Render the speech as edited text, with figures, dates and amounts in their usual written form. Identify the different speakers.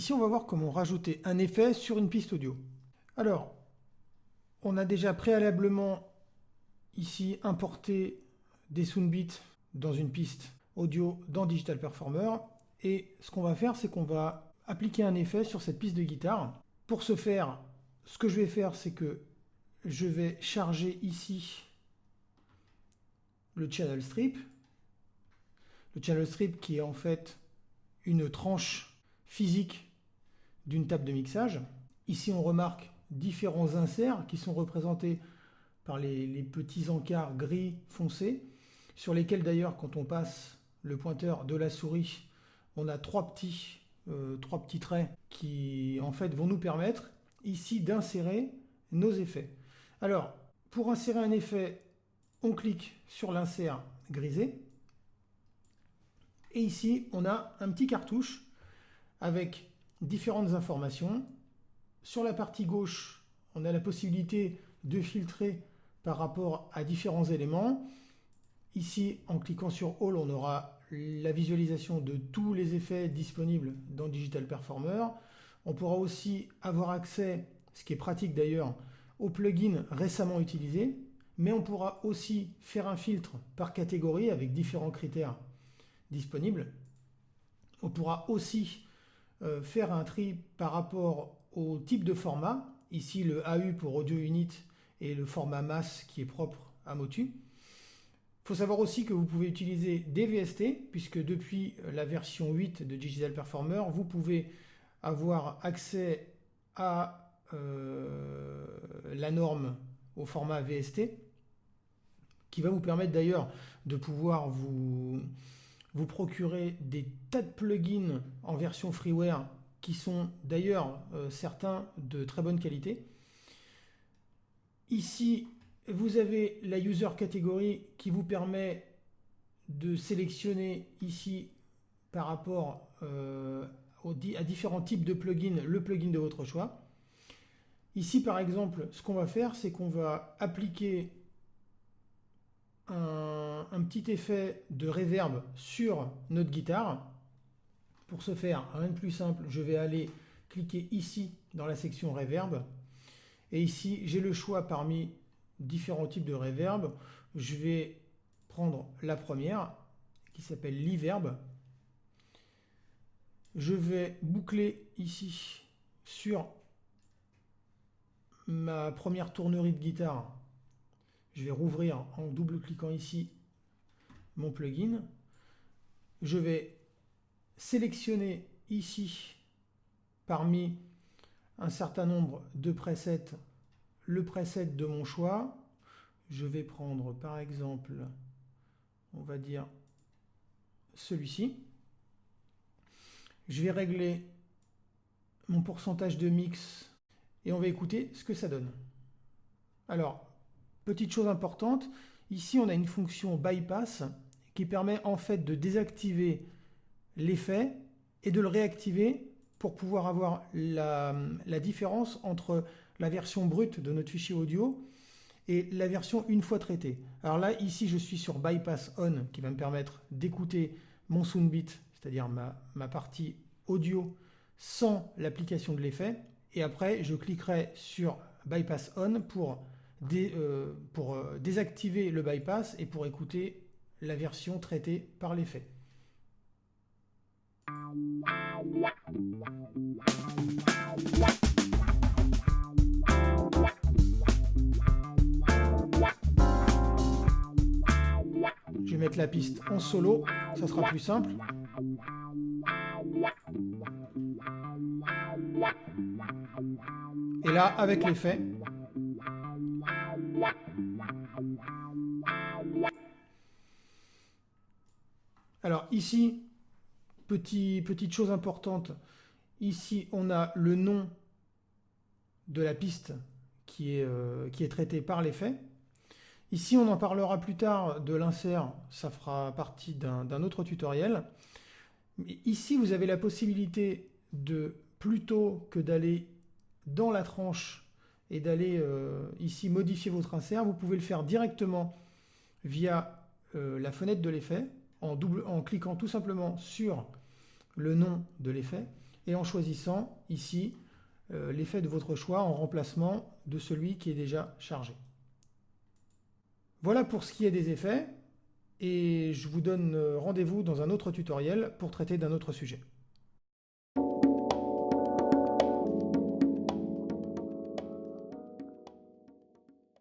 Speaker 1: Ici, on va voir comment rajouter un effet sur une piste audio. Alors, on a déjà préalablement ici importé des soundbits dans une piste audio dans Digital Performer. Et ce qu'on va faire, c'est qu'on va appliquer un effet sur cette piste de guitare. Pour ce faire, ce que je vais faire, c'est que je vais charger ici le channel strip. Le channel strip qui est en fait une tranche physique d'une table de mixage. Ici, on remarque différents inserts qui sont représentés par les petits encarts gris foncé, sur lesquels d'ailleurs, quand on passe le pointeur de la souris, on a trois petits traits qui en fait vont nous permettre ici d'insérer nos effets. Alors, pour insérer un effet, on clique sur l'insert grisé. Et ici, on a un petit cartouche avec différentes informations. Sur la partie gauche, on a la possibilité de filtrer par rapport à différents éléments. Ici, en cliquant sur All, on aura la visualisation de tous les effets disponibles dans Digital Performer. On pourra aussi avoir accès, ce qui est pratique d'ailleurs, aux plugins récemment utilisés, mais on pourra aussi faire un filtre par catégorie avec différents critères disponibles. On pourra aussi faire un tri par rapport au type de format, ici le AU pour Audio Unit et le format masse qui est propre à Motu. Il faut savoir aussi que vous pouvez utiliser des VST, puisque depuis la version 8 de Digital Performer, vous pouvez avoir accès à la norme au format VST, qui va vous permettre d'ailleurs de pouvoir vous procurer des tas de plugins en version freeware, qui sont d'ailleurs certains de très bonne qualité. Ici, vous avez la user category qui vous permet de sélectionner ici par rapport à différents types de plugins, le plugin de votre choix. Ici par exemple, ce qu'on va faire, c'est qu'on va appliquer un petit effet de reverb sur notre guitare. Pour ce faire, rien de plus simple, je vais aller cliquer ici dans la section reverb. Et ici, j'ai le choix parmi différents types de reverb. Je vais prendre la première qui s'appelle l'Everb. Je vais boucler ici sur ma première tournerie de guitare. Je vais rouvrir en double-cliquant ici mon plugin. Je vais sélectionner ici parmi un certain nombre de presets le preset de mon choix. Je vais prendre par exemple, on va dire celui-ci. Je vais régler mon pourcentage de mix et on va écouter ce que ça donne. Alors, petite chose importante, ici on a une fonction bypass qui permet en fait de désactiver l'effet et de le réactiver pour pouvoir avoir la différence entre la version brute de notre fichier audio et la version une fois traitée. Alors là, ici, je suis sur Bypass On qui va me permettre d'écouter mon soundbit, c'est-à-dire ma partie audio sans l'application de l'effet. Et après, je cliquerai sur Bypass On pour désactiver le bypass et pour écouter la version traitée par l'effet. Je vais mettre la piste en solo, ça sera plus simple. Et là, avec l'effet, alors ici, petite chose importante, ici on a le nom de la piste qui est traitée par l'effet. Ici on en parlera plus tard de l'insert, ça fera partie d'un autre tutoriel. Mais ici vous avez la possibilité de, plutôt que d'aller dans la tranche et d'aller ici modifier votre insert, vous pouvez le faire directement via la fenêtre de l'effet, en cliquant tout simplement sur le nom de l'effet. et en choisissant ici l'effet de votre choix en remplacement de celui qui est déjà chargé. Voilà pour ce qui est des effets et je vous donne rendez-vous dans un autre tutoriel pour traiter d'un autre sujet.